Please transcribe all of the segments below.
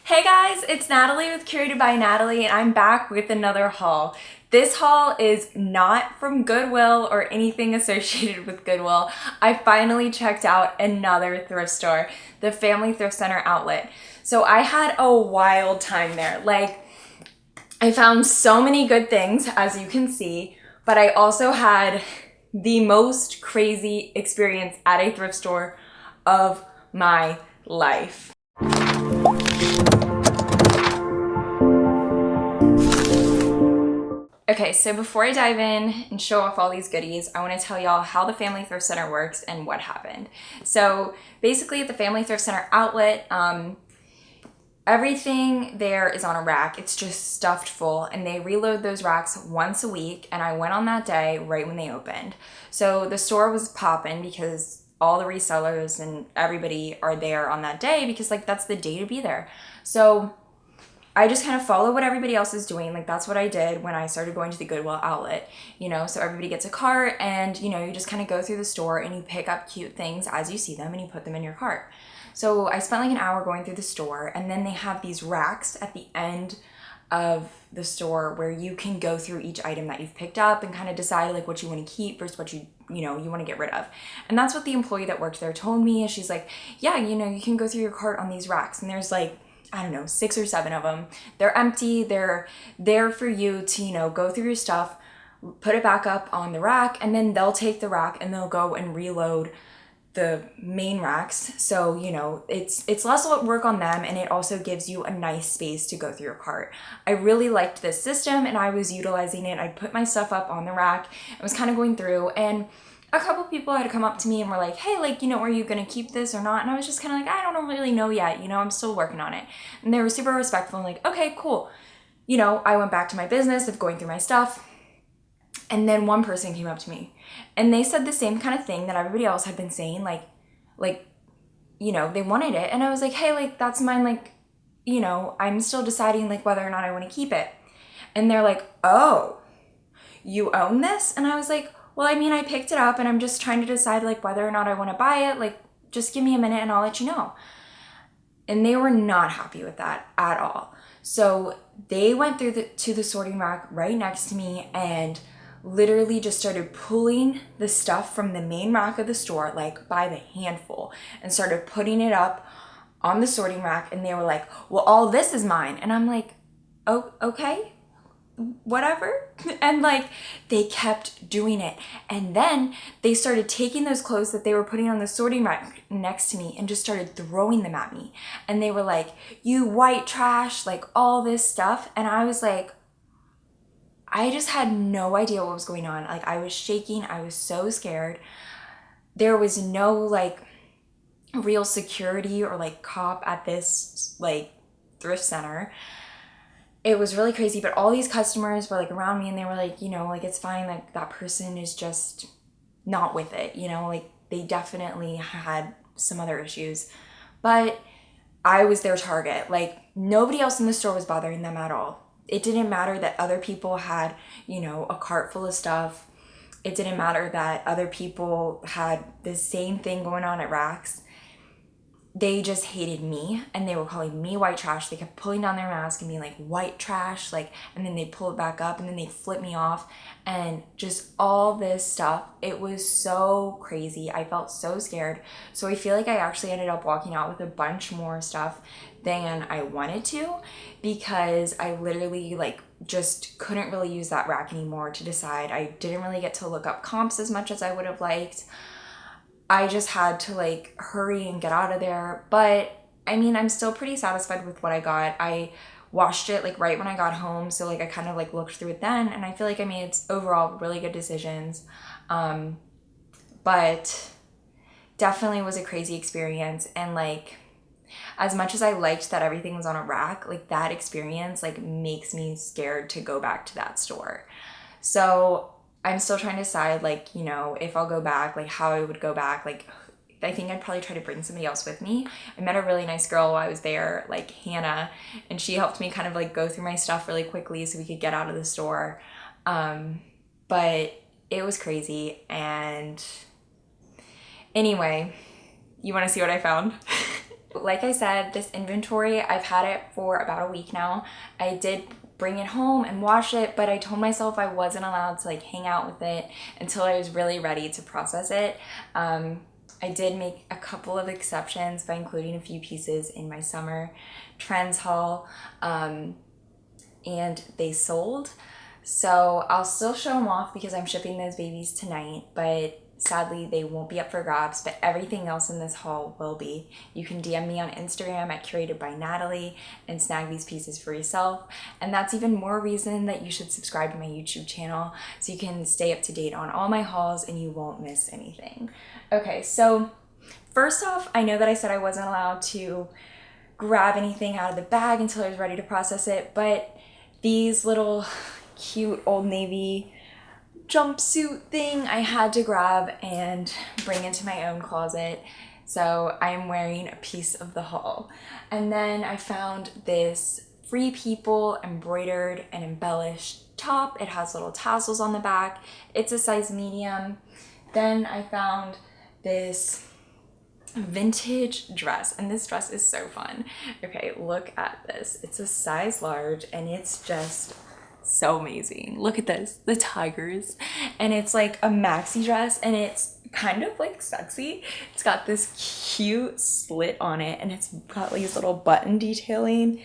Hey guys, it's Natalie with Curated by Natalie, and I'm back with another haul. This haul is not from Goodwill or anything associated with Goodwill. I finally checked out another thrift store, the Family Thrift Center Outlet. So I had a wild time there. I found so many good things, as you can see, but I also had the most crazy experience at a thrift store of my life. Okay, so before I dive in and show off all these goodies, I want to tell y'all how the Family Thrift Center works and what happened. So basically at the Family Thrift Center Outlet, everything there is on a rack. It's just stuffed full, and they reload those racks once a week, and I went on that day right when they opened. So the store was popping because all the resellers and everybody are there on that day because that's the day to be there. So I just kind of follow what everybody else is doing. That's what I did when I started going to the Goodwill outlet, so everybody gets a cart and, you just kind of go through the store and you pick up cute things as you see them and you put them in your cart. So I spent an hour going through the store, and then they have these racks at the end of the store where you can go through each item that you've picked up and kind of decide what you want to keep versus what you want to get rid of. And that's what the employee that worked there told me. She's like, yeah, you can go through your cart on these racks, and there's I don't know, 6 or 7 of them. They're empty. They're there for you to, go through your stuff, put it back up on the rack, and then they'll take the rack and they'll go and reload the main racks. So, it's less work on them, and it also gives you a nice space to go through your cart. I really liked this system and I was utilizing it. I put my stuff up on the rack. I was kind of going through, and a couple people had come up to me and were like, hey, are you going to keep this or not? And I was just kind of I don't really know yet. I'm still working on it. And they were super respectful and okay, cool. I went back to my business of going through my stuff. And then one person came up to me and they said the same kind of thing that everybody else had been saying. They wanted it. And I was like, hey, that's mine. I'm still deciding whether or not I want to keep it. And they're like, oh, you own this? And I was like, well, I picked it up and I'm just trying to decide whether or not I want to buy it. Just give me a minute and I'll let you know. And they were not happy with that at all. So they went through to the sorting rack right next to me and literally just started pulling the stuff from the main rack of the store, by the handful, and started putting it up on the sorting rack. And they were like, well, all this is mine. And I'm like, oh, okay. Whatever. And they kept doing it. And then they started taking those clothes that they were putting on the sorting rack next to me and just started throwing them at me. And they were like, you white trash, all this stuff. And I was like, I just had no idea what was going on. I was shaking. I was so scared. There was no real security or cop at this thrift center. It was really crazy, but all these customers were around me and they were it's fine. That person is just not with it, they definitely had some other issues, but I was their target. Nobody else in the store was bothering them at all. It didn't matter that other people had, a cart full of stuff. It didn't matter that other people had the same thing going on at racks. They just hated me and they were calling me white trash. They kept pulling down their mask and being white trash, and then they'd pull it back up and then they'd flip me off and just all this stuff. It was so crazy. I felt so scared. So I feel I actually ended up walking out with a bunch more stuff than I wanted to, because I literally just couldn't really use that rack anymore to decide. I didn't really get to look up comps as much as I would have liked. I just had to hurry and get out of there. But I'm still pretty satisfied with what I got. I washed it right when I got home. So I kind of looked through it then, and I feel I made overall really good decisions. But definitely was a crazy experience. And as much as I liked that everything was on a rack, that experience makes me scared to go back to that store. So I'm still trying to decide, if I'll go back, how I would go back. I think I'd probably try to bring somebody else with me. I met a really nice girl while I was there, Hannah, and she helped me kind of go through my stuff really quickly so we could get out of the store. But it was crazy. And anyway, you want to see what I found? Like I said, this inventory, I've had it for about a week now. I did bring it home and wash it, but I told myself I wasn't allowed to like hang out with it until I was really ready to process it. I did make a couple of exceptions by including a few pieces in my summer trends haul, and they sold. So I'll still show them off because I'm shipping those babies tonight, but sadly they won't be up for grabs, but everything else in this haul will be. You can DM me on Instagram at Curated by Natalie and snag these pieces for yourself. And that's even more reason that you should subscribe to my YouTube channel so you can stay up to date on all my hauls and you won't miss anything. Okay, so first off, I know that I said I wasn't allowed to grab anything out of the bag until I was ready to process it, but these little cute Old Navy jumpsuit thing I had to grab and bring into my own closet. So I'm wearing a piece of the haul. And then I found this Free People embroidered and embellished top. It has little tassels on the back. It's a size medium. Then I found this vintage dress, and this dress is so fun. Okay, look at this. It's a size large and it's just so amazing. Look at this, the tigers, and it's like a maxi dress and it's kind of like sexy. It's got this cute slit on it and it's got these little button detailing.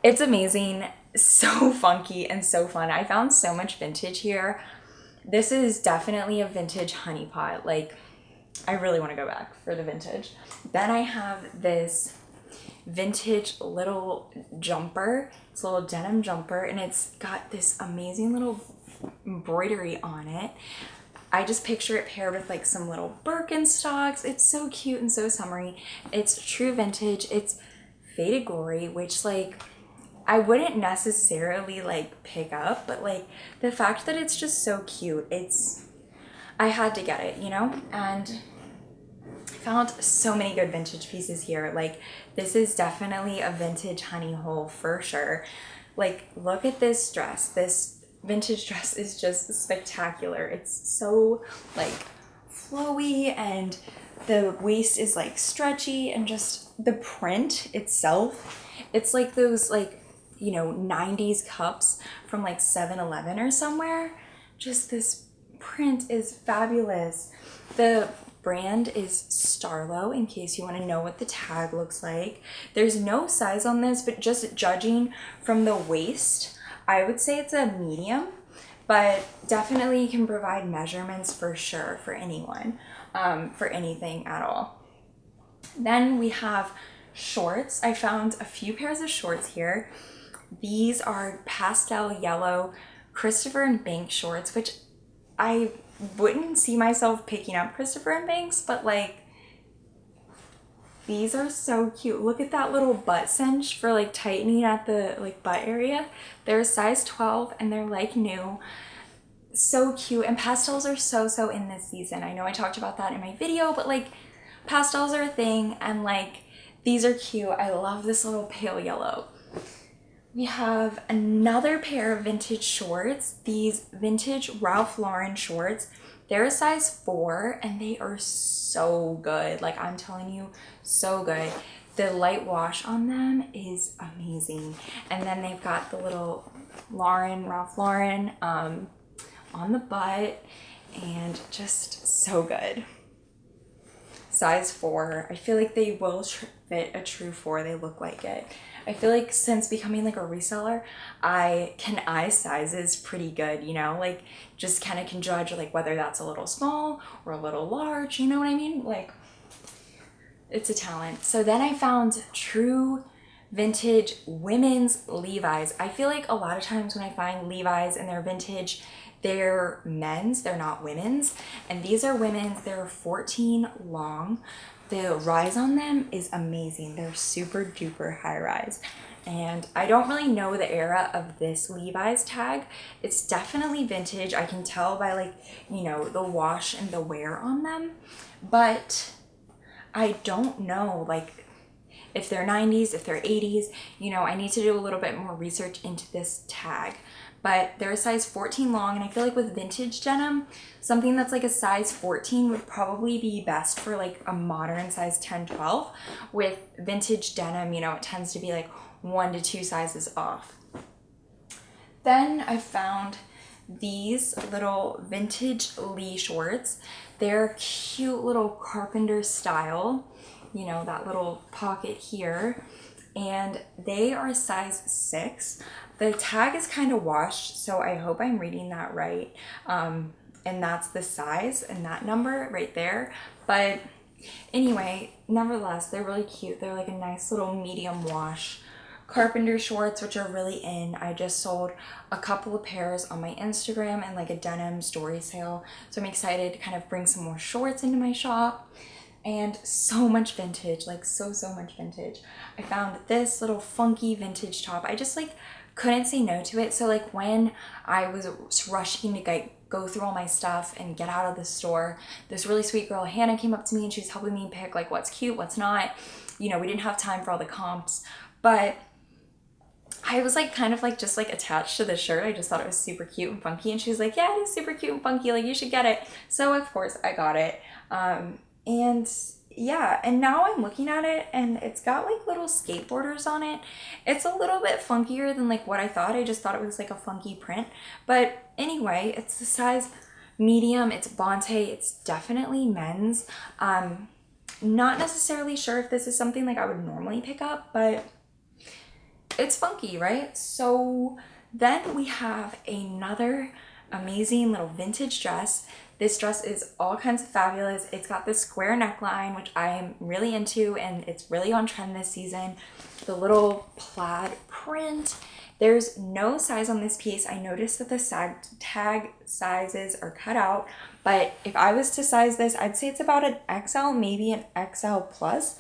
It's amazing, so funky and so fun. I found so much vintage here. This is definitely a vintage honey pot. Like, I really want to go back for the vintage. Then I have this vintage little jumper. It's a little denim jumper and it's got this amazing little embroidery on it. I just picture it paired with like some little Birkenstocks. It's so cute and so summery. It's true vintage. It's faded glory, which like I wouldn't necessarily like pick up, but like the fact that it's just so cute, I had to get it, you know? And found so many good vintage pieces here. Like, this is definitely a vintage honey hole for sure. Like, look at this dress. This vintage dress is just spectacular. It's so like flowy and the waist is like stretchy and just the print itself. It's like those like, you know, 90s cups from like 7-Eleven or somewhere. Just this print is fabulous. The brand is Starlo, in case you want to know what the tag looks like. There's no size on this, but just judging from the waist, I would say it's a medium, but definitely you can provide measurements for sure for anyone, for anything at all. Then we have shorts. I found a few pairs of shorts here. These are pastel yellow Christopher and Banks shorts, which I wouldn't see myself picking up Christopher and Banks, but like these are so cute. Look at that little butt cinch for like tightening at the like butt area. They're a size 12 and they're like new. So cute. And pastels are so in this season. I know I talked about that in my video, but like pastels are a thing and like these are cute. I love this little pale yellow. We have another pair of vintage shorts, these vintage Ralph Lauren shorts. They're a size 4 and they are so good. Like, I'm telling you, so good. The light wash on them is amazing. And then they've got the little Ralph Lauren on the butt and just so good. Size 4. I feel like they will fit a true 4. They look like it. I feel like since becoming like a reseller, I can eye sizes pretty good, you know, like just kind of can judge like whether that's a little small or a little large, you know what I mean? Like, it's a talent. So then I found true vintage women's Levi's. I feel like a lot of times when I find Levi's and they're vintage, they're men's, they're not women's. And these are women's, they're 14 long. The rise on them is amazing. They're super duper high rise. And I don't really know the era of this Levi's tag. It's definitely vintage. I can tell by like, you know, the wash and the wear on them. But I don't know, like, if they're 90s, if they're 80s. You know, I need to do a little bit more research into this tag. But they're a size 14 long, and I feel like with vintage denim, something that's like a size 14 would probably be best for like a modern size 10, 12. With vintage denim, you know, it tends to be like 1 to 2 sizes off. Then I found these little vintage Lee shorts. They're cute little carpenter style, you know, that little pocket here. And they are a size 6. The tag is kind of washed, so I hope I'm reading that right. And that's the size and that number right there. But anyway, nevertheless, they're really cute. They're like a nice little medium wash carpenter shorts, which are really in. I just sold a couple of pairs on my Instagram and like a denim story sale. So I'm excited to kind of bring some more shorts into my shop. And so much vintage, like so much vintage. I found this little funky vintage top. I just like couldn't say no to it. So like when I was rushing to go through all my stuff and get out of the store, this really sweet girl, Hannah, came up to me and she was helping me pick like what's cute, what's not. You know, we didn't have time for all the comps, but I was like kind of like just like attached to the shirt. I just thought it was super cute and funky. And she was like, yeah, it is super cute and funky. Like you should get it. So of course I got it. And yeah, and now I'm looking at it and it's got like little skateboarders on it. It's a little bit funkier than like what I thought. I just thought it was like a funky print. But anyway, it's the size medium. It's Bonte. It's definitely men's. Not necessarily sure if this is something like I would normally pick up, but it's funky, right? So then we have another amazing little vintage dress. This dress is all kinds of fabulous. It's got this square neckline, which I am really into, and it's really on trend this season. The little plaid print. There's no size on this piece. I noticed that the tag sizes are cut out, but if I was to size this, I'd say it's about an XL, maybe an XL plus.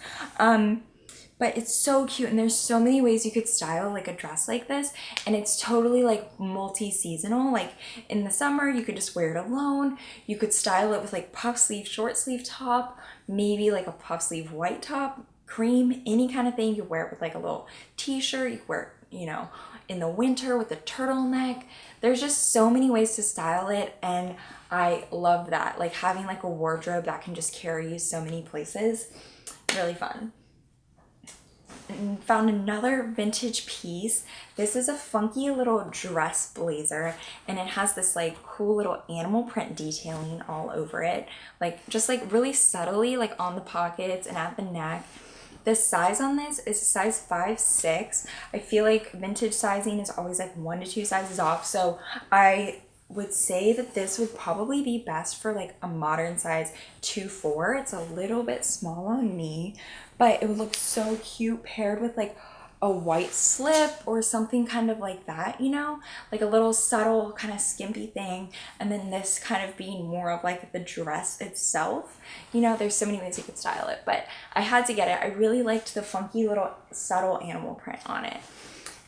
But it's so cute, and there's so many ways you could style like a dress like this, and it's totally like multi-seasonal. Like in the summer, you could just wear it alone. You could style it with like puff sleeve, short sleeve top, maybe like a puff sleeve white top, cream, any kind of thing. You could wear it with like a little t-shirt. You could wear it, you know, in the winter with a turtleneck. There's just so many ways to style it, and I love that. Like having like a wardrobe that can just carry you so many places. Really fun. And found another vintage piece. This is a funky little dress blazer, and it has this like cool little animal print detailing all over it, like just like really subtly like on the pockets and at the neck. The size on this is a size 5'6". I feel like vintage sizing is always like 1 to 2 sizes off, so I would say that this would probably be best for like a modern size 2'4". It's a little bit small on me, but it would look so cute paired with like a white slip or something kind of like that, you know, like a little subtle kind of skimpy thing. And then this kind of being more of like the dress itself. You know, there's so many ways you could style it, but I had to get it. I really liked the funky little subtle animal print on it.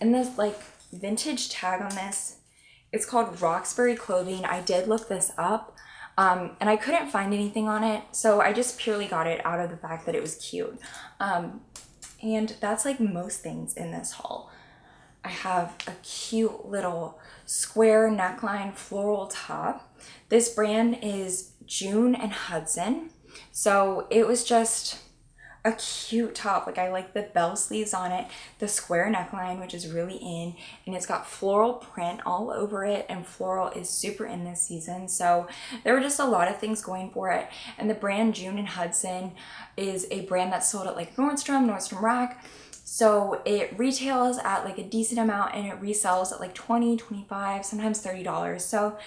And this like vintage tag on this, it's called Roxbury Clothing. I did look this up, and I couldn't find anything on it, so I just purely got it out of the fact that it was cute. And that's like most things in this haul. I have a cute little square neckline floral top. This brand is June and Hudson, so it was just a cute top. Like I like the bell sleeves on it, the square neckline, which is really in, and it's got floral print all over it, and floral is super in this season. So there were just a lot of things going for it. And the brand June and Hudson is a brand that's sold at like Nordstrom Rack. So it retails at like a decent amount and it resells at like $20, $25, sometimes $30. So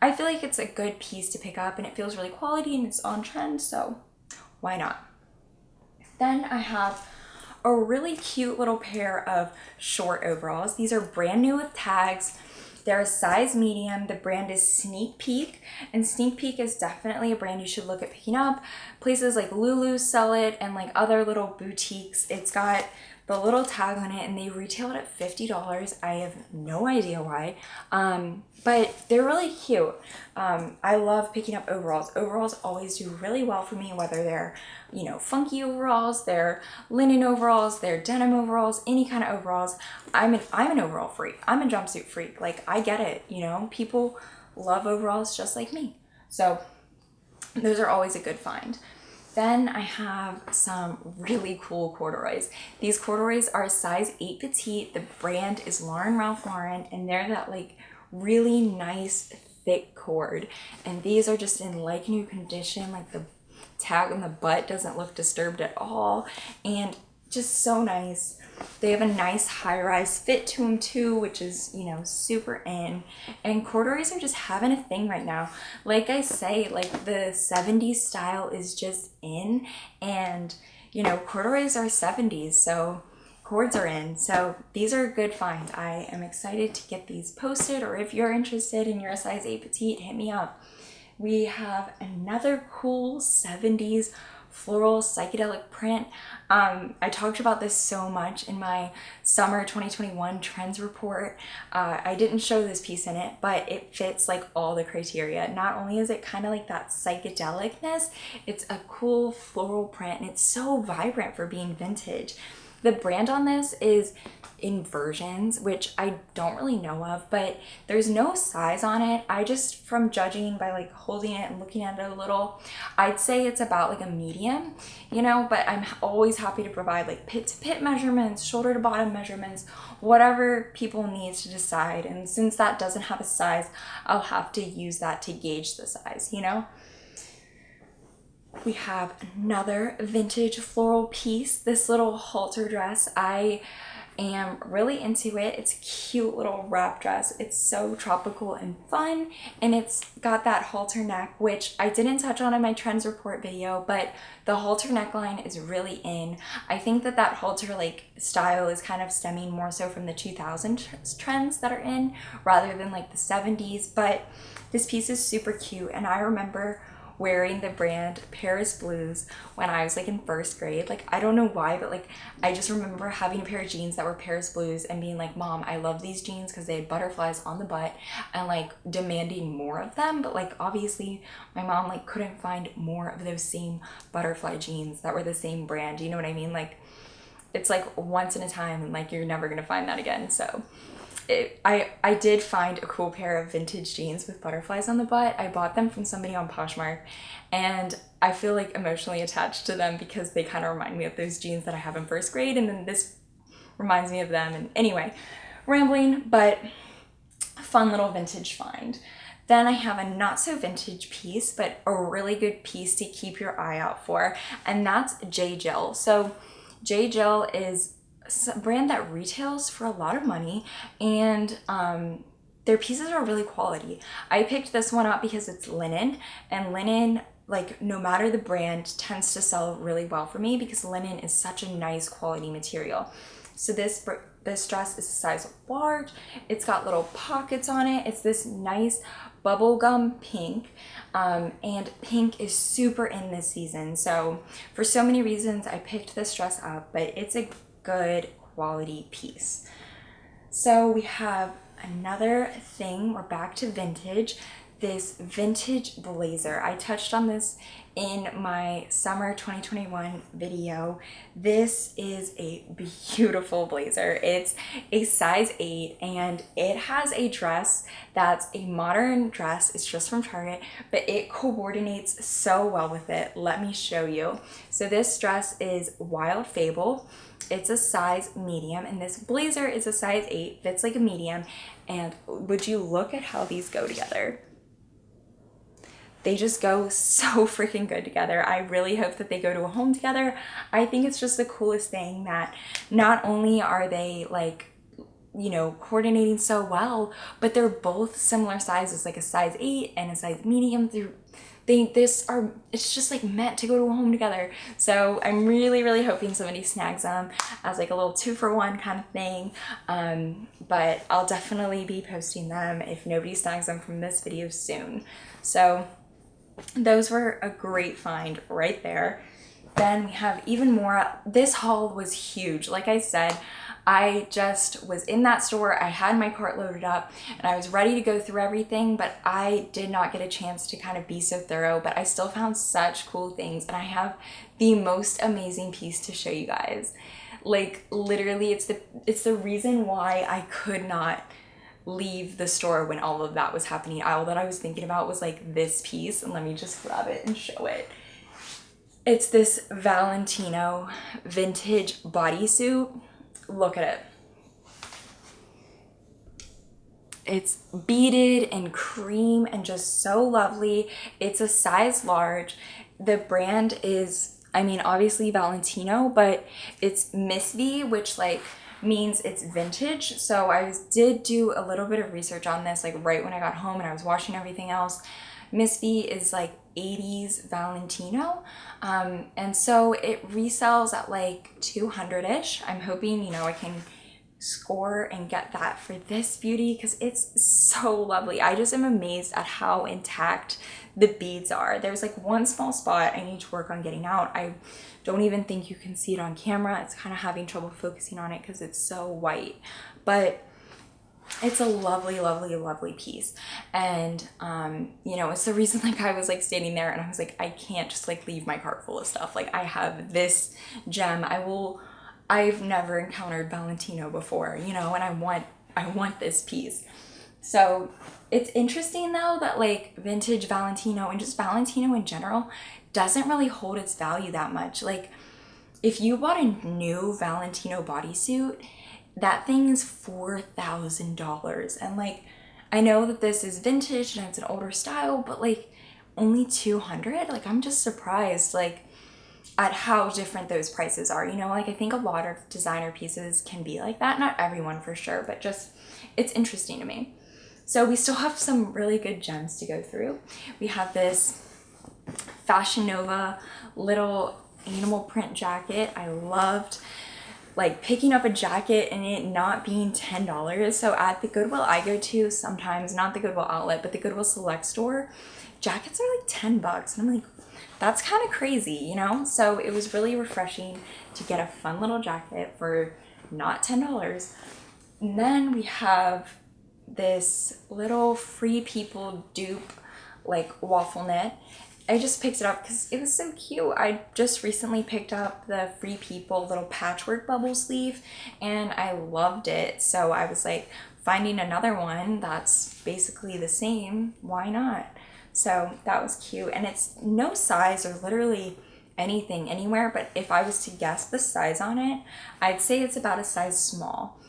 I feel like it's a good piece to pick up, and it feels really quality and it's on trend, so why not? Then I have a really cute little pair of short overalls. These are brand new with tags. They're a size medium. The brand is Sneak Peek, and Sneak Peek is definitely a brand you should look at picking up. Places like Lulu sell it, and like other little boutiques. It's got the little tag on it, and they retailed at $50. I have no idea why, but they're really cute. I love picking up overalls. Overalls always do really well for me, whether they're, you know, funky overalls, they're linen overalls, they're denim overalls, any kind of overalls. I'm an overall freak. I'm a jumpsuit freak. Like, I get it, you know, people love overalls just like me. So those are always a good find. Then I have some really cool corduroys. These corduroys are a size 8 petite. The brand is Ralph Lauren, and they're that like really nice thick cord. And these are just in like new condition. Like the tag on the butt doesn't look disturbed at all, and just so nice. They have a nice high-rise fit to them too, which is, you know, super in. And corduroys are just having a thing right now. Like I say, like the 70s style is just in, and, you know, corduroys are 70s, so cords are in. So these are a good find. I am excited to get these posted, or if you're interested and you're a size 8 petite, hit me up. We have another cool 70s floral psychedelic print. I talked about this so much in my summer 2021 trends report. I didn't show this piece in it, but it fits like all the criteria. Not only is it kind of like that psychedelicness, it's a cool floral print, and it's so vibrant for being vintage. The brand on this is Inversions, which I don't really know of, but there's no size on it. I just, from judging by like holding it and looking at it a little, I'd say it's about like a medium, you know, but I'm always happy to provide like pit to pit measurements, shoulder to bottom measurements, whatever people need to decide. And since that doesn't have a size, I'll have to use that to gauge the size, you know? We have another vintage floral piece, this little halter dress. I am really into it. It's a cute little wrap dress. It's so tropical and fun, and it's got that halter neck, which I didn't touch on in my trends report video, but the halter neckline is really in. I think that halter like style is kind of stemming more so from the 2000s trends that are in rather than like the 70s, but this piece is super cute, and I remember wearing the brand Paris Blues when I was like in first grade. Like, I don't know why, but like I just remember having a pair of jeans that were Paris Blues and being like, Mom, I love these jeans because they had butterflies on the butt, and like demanding more of them. But like obviously my mom like couldn't find more of those same butterfly jeans that were the same brand, you know what I mean? Like, it's like once in a time, and like you're never gonna find that again. So I did find a cool pair of vintage jeans with butterflies on the butt. I bought them from somebody on Poshmark, and I feel like emotionally attached to them because they kind of remind me of those jeans that I have in first grade, and then this reminds me of them. And anyway, rambling, but fun little vintage find. Then I have a not so vintage piece, but a really good piece to keep your eye out for, and that's J. Jill. So J. Jill is a brand that retails for a lot of money, and their pieces are really quality. I picked this one up because it's linen, and linen, like no matter the brand, tends to sell really well for me because linen is such a nice quality material. So this dress is a size large. It's got little pockets on it. It's this nice bubblegum pink, and pink is super in this season. So for so many reasons, I picked this dress up, but it's a good quality piece. So we have another thing, we're back to vintage, this vintage blazer. I touched on this in my summer 2021 video. This is a beautiful blazer. It's a size 8, and it has a dress that's a modern dress. It's just from Target, but it coordinates so well with it. Let me show you. So this dress is Wild Fable. It's a size medium, and this blazer is a size 8, fits like a medium. And would you look at how these go together? They just go so freaking good together. I really hope that they go to a home together. I think it's just the coolest thing that not only are they like, you know, coordinating so well, but they're both similar sizes, like a size 8 and a size medium. It's just like meant to go to a home together. So I'm really, really hoping somebody snags them as like a little 2-for-1 kind of thing. But I'll definitely be posting them if nobody snags them from this video soon. So those were a great find right there. Then we have even more. This haul was huge. Like I said, I just was in that store. I had my cart loaded up and I was ready to go through everything, but I did not get a chance to kind of be so thorough, but I still found such cool things, and I have the most amazing piece to show you guys. Like literally, it's the reason why I could not leave the store when all of that was happening. All that I was thinking about was like this piece, and let me just grab it and show it. It's this Valentino vintage bodysuit. Look at it. It's beaded and cream and just so lovely. It's a size large. The brand is, I mean, obviously Valentino, but it's Miss V, which like means it's vintage. So I did do a little bit of research on this like right when I got home and I was washing everything else. Miss V is like 80s Valentino, and so it resells at like 200-ish. I'm hoping, you know, I can score and get that for this beauty because it's so lovely. I just am amazed at how intact the beads are. There's like one small spot I need to work on getting out. I don't even think you can see it on camera. It's kind of having trouble focusing on it because it's so white, but it's a lovely, lovely, lovely piece. And you know, it's the reason like I was like standing there and I was like, I can't just like leave my cart full of stuff. Like I have this gem. I've never encountered Valentino before, you know, and I want this piece. So it's interesting though that like vintage Valentino and just Valentino in general doesn't really hold its value that much. Like if you bought a new Valentino bodysuit, that thing is $4,000. And like, I know that this is vintage and it's an older style, but like only 200. Like I'm just surprised like at how different those prices are. You know, like I think a lot of designer pieces can be like that. Not everyone for sure, but just it's interesting to me. So we still have some really good gems to go through. We have this Fashion Nova little animal print jacket. I loved like picking up a jacket and it not being $10. So at the Goodwill I go to sometimes, not the Goodwill outlet, but the Goodwill Select store, jackets are like 10 bucks. And I'm like, that's kind of crazy, you know? So it was really refreshing to get a fun little jacket for not $10. And then we have this little Free People dupe, like waffle knit. I just picked it up because it was so cute. I just recently picked up the Free People little patchwork bubble sleeve and I loved it. So I was like, finding another one that's basically the same, why not? So that was cute. And it's no size or literally anything anywhere, but if I was to guess the size on it, I'd say it's about a size small.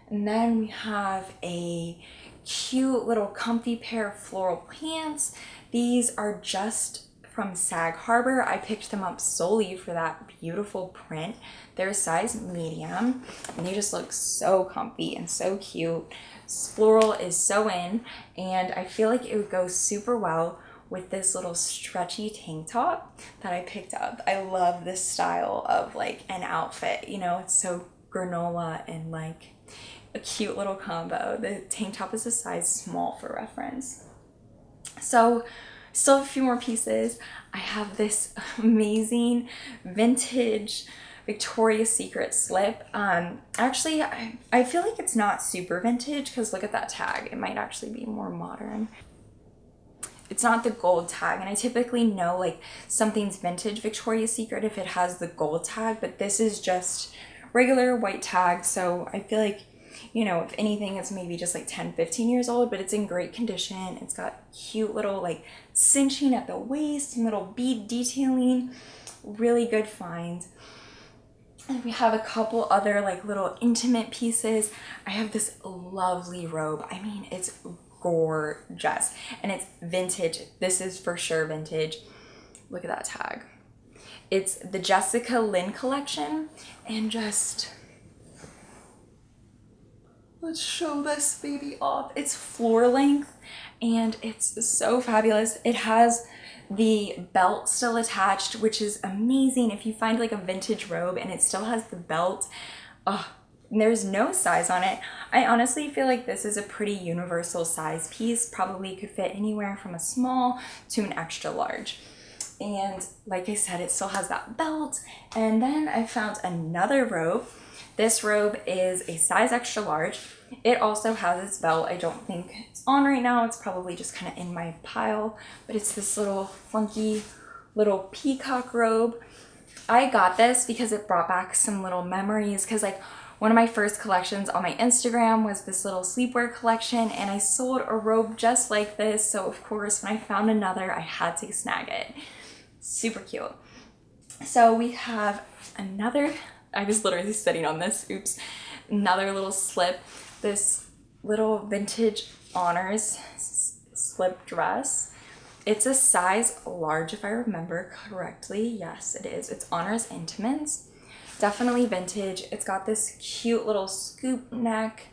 And then we have a cute little comfy pair of floral pants. These are just from Sag Harbor. I picked them up solely for that beautiful print. They're a size medium and they just look so comfy and so cute. Floral is so in, and I feel like it would go super well with this little stretchy tank top that I picked up. I love this style of like an outfit, you know, it's so granola and like a cute little combo. The tank top is a size small for reference. So still have a few more pieces. I have this amazing vintage Victoria's Secret slip. Actually, I feel like it's not super vintage because look at that tag. It might actually be more modern. It's not the gold tag, and I typically know like something's vintage Victoria's Secret if it has the gold tag, but this is just regular white tag. So I feel like, you know, if anything, it's maybe just like 10, 15 years old, but it's in great condition. It's got cute little like cinching at the waist and little bead detailing. Really good find. And we have a couple other like little intimate pieces. I have this lovely robe. I mean, it's gorgeous and it's vintage. This is for sure vintage. Look at that tag. It's the Jessica Lynn collection, and just let's show this baby off. It's floor length and it's so fabulous. It has the belt still attached, which is amazing. If you find like a vintage robe and it still has the belt, there's no size on it. I honestly feel like this is a pretty universal size piece. Probably could fit anywhere from a small to an extra large. And like I said, it still has that belt. And then I found another robe. This robe is a size extra large. It also has its belt. I don't think it's on right now. It's probably just kind of in my pile, but it's this little funky little peacock robe. I got this because it brought back some little memories, because like one of my first collections on my Instagram was this little sleepwear collection, and I sold a robe just like this. So of course, when I found another, I had to snag it. Super cute. So we have another, I was literally sitting on this, oops, another little slip, this little vintage honors slip dress. It's a size large if I remember correctly. Yes, it is. It's honors intimates. Definitely vintage. It's got this cute little scoop neck,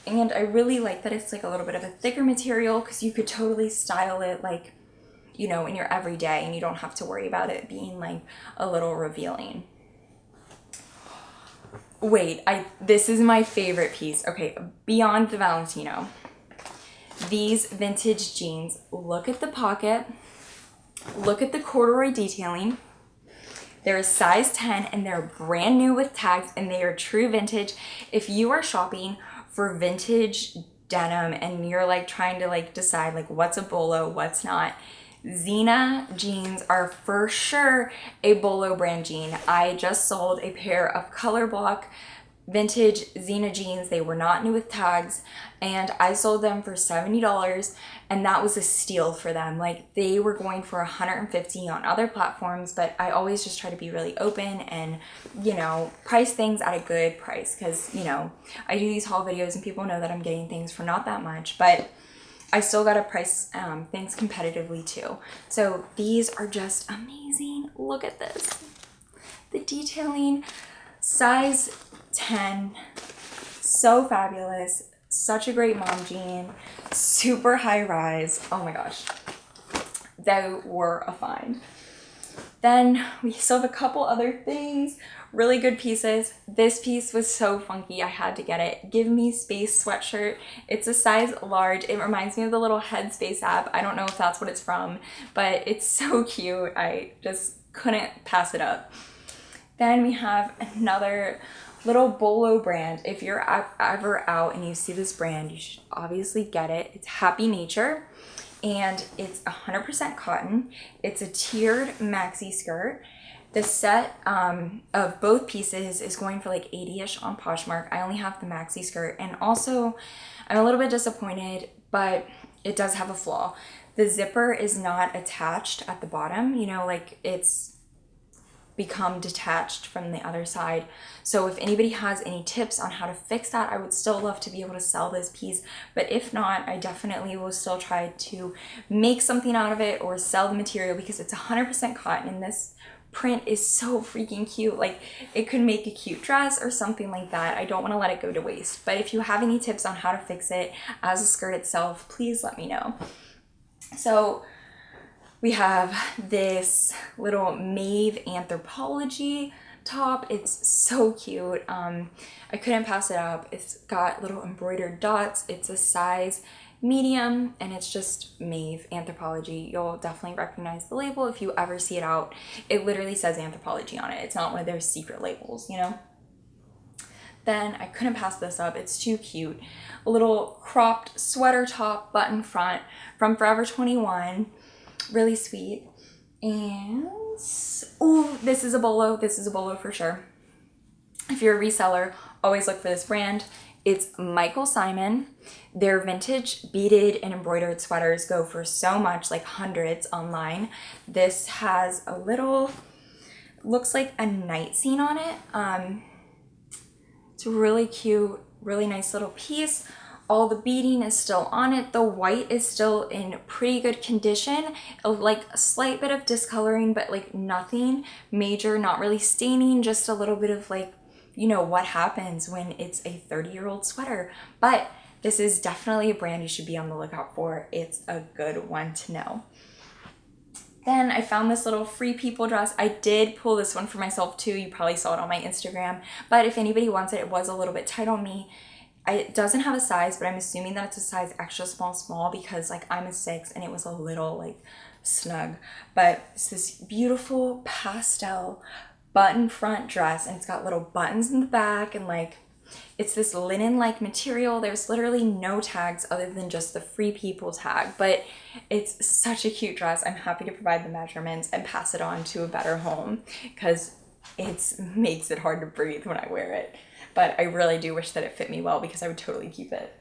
and I really like that it's like a little bit of a thicker material, because you could totally style it like, you know, in your everyday, and you don't have to worry about it being like a little revealing. Wait, this is my favorite piece. Okay, beyond the Valentino. These vintage jeans. Look at the pocket. Look at the corduroy detailing. They're a size 10 and they're brand new with tags, and they are true vintage. If you are shopping for vintage denim and you're like trying to like decide like what's a Bolo, what's not, Xena jeans are for sure a Bolo brand jean. I just sold a pair of color block vintage Xena jeans. They were not new with tags, and I sold them for $70, and that was a steal for them. Like, they were going for $150 on other platforms, but I always just try to be really open and, you know, price things at a good price, because, you know, I do these haul videos and people know that I'm getting things for not that much, but I still gotta price things competitively too. So these are just amazing. Look at this. The detailing, size 10, so fabulous. Such a great mom jean, super high rise. Oh my gosh, they were a find. Then we still have a couple other things, really good pieces. This piece was so funky, I had to get it. Give Me Space sweatshirt. It's a size large. It reminds me of the little Headspace app. I don't know if that's what it's from, but it's so cute. I just couldn't pass it up. Then we have another little Bolo brand. If you're ever out and you see this brand, you should obviously get it. It's Happy Nature, and it's 100% cotton. It's a tiered maxi skirt. The set of both pieces is going for like 80-ish on Poshmark. I only have the maxi skirt, and also I'm a little bit disappointed, but it does have a flaw. The zipper is not attached at the bottom, you know, like it's become detached from the other side. So if anybody has any tips on how to fix that, I would still love to be able to sell this piece. But if not, I definitely will still try to make something out of it or sell the material, because it's 100% cotton, and this print is so freaking cute. Like, it could make a cute dress or something like that. I don't want to let it go to waste. But if you have any tips on how to fix it as a skirt itself, please let me know. So we have this little Maeve Anthropology top. It's so cute. I couldn't pass it up. It's got little embroidered dots. It's a size medium, and it's just Maeve Anthropology. You'll definitely recognize the label if you ever see it out. It literally says Anthropology on it. It's not one of their secret labels, you know? Then I couldn't pass this up. It's too cute. A little cropped sweater top, button front, from Forever 21. Really sweet. And oh, this is a Bolo. This is a Bolo for sure. If you're a reseller, always look for this brand. It's Michael Simon. Their vintage beaded and embroidered sweaters go for so much, like hundreds online. This has a little, looks like a night scene on it. It's really cute, really nice little piece. All the beading is still on it. The white is still in pretty good condition. Like a slight bit of discoloring, but like nothing major, not really staining, just a little bit of like, you know, what happens when it's a 30-year-old sweater. But this is definitely a brand you should be on the lookout for. It's a good one to know. Then I found this little Free People dress. I did pull this one for myself too. You probably saw it on my Instagram. But if anybody wants it, it was a little bit tight on me. It doesn't have a size, but I'm assuming that it's a size extra small because like I'm a 6 and it was a little like snug. But it's this beautiful pastel button front dress, and it's got little buttons in the back, and like it's this linen-like material. There's literally no tags other than just the Free People tag, but it's such a cute dress. I'm happy to provide the measurements and pass it on to a better home because it makes it hard to breathe when I wear it. But I really do wish that it fit me well because I would totally keep it.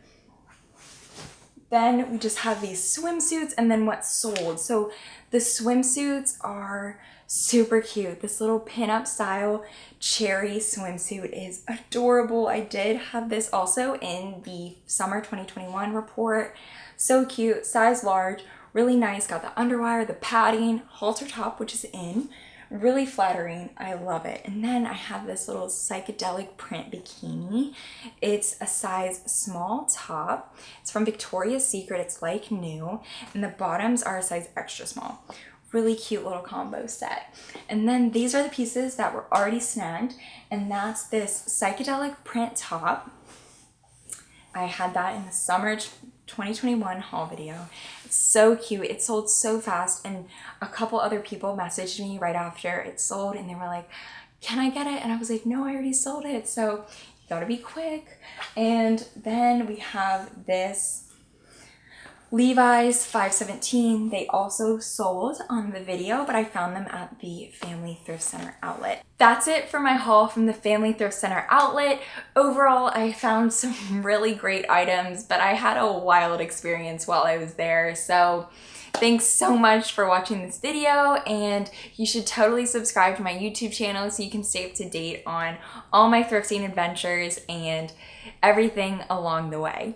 Then we just have these swimsuits and then what's sold. So the swimsuits are super cute. This little pinup style cherry swimsuit is adorable. I did have this also in the summer 2021 report. So cute, size large, really nice. Got the underwire, the padding, halter top, which is in. Really flattering. I love it. And then I have this little psychedelic print bikini. It's a size small top. It's from Victoria's Secret. It's like new. And the bottoms are a size extra small. Really cute little combo set. And then these are the pieces that were already snagged. And that's this psychedelic print top. I had that in the summer 2021 haul video. It's so cute. It sold so fast, and a couple other people messaged me right after it sold and they were like, can I get it? And I was like, no, I already sold it. So you gotta be quick. And then we have this Levi's 517. They also sold on the video, but I found them at the Family Thrift Center Outlet. That's it for my haul from the Family Thrift Center Outlet. Overall, I found some really great items, but I had a wild experience while I was there. So thanks so much for watching this video, and you should totally subscribe to my YouTube channel so you can stay up to date on all my thrifting adventures and everything along the way.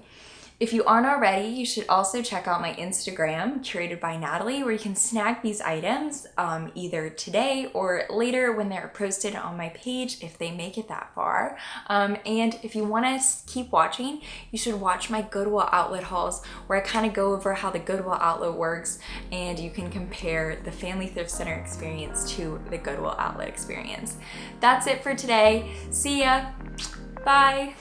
If you aren't already, you should also check out my Instagram, curated by Natalie, where you can snag these items either today or later when they're posted on my page, if they make it that far. And if you want to keep watching, you should watch my Goodwill Outlet hauls, where I kind of go over how the Goodwill Outlet works, and you can compare the Family Thrift Center experience to the Goodwill Outlet experience. That's it for today. See ya. Bye.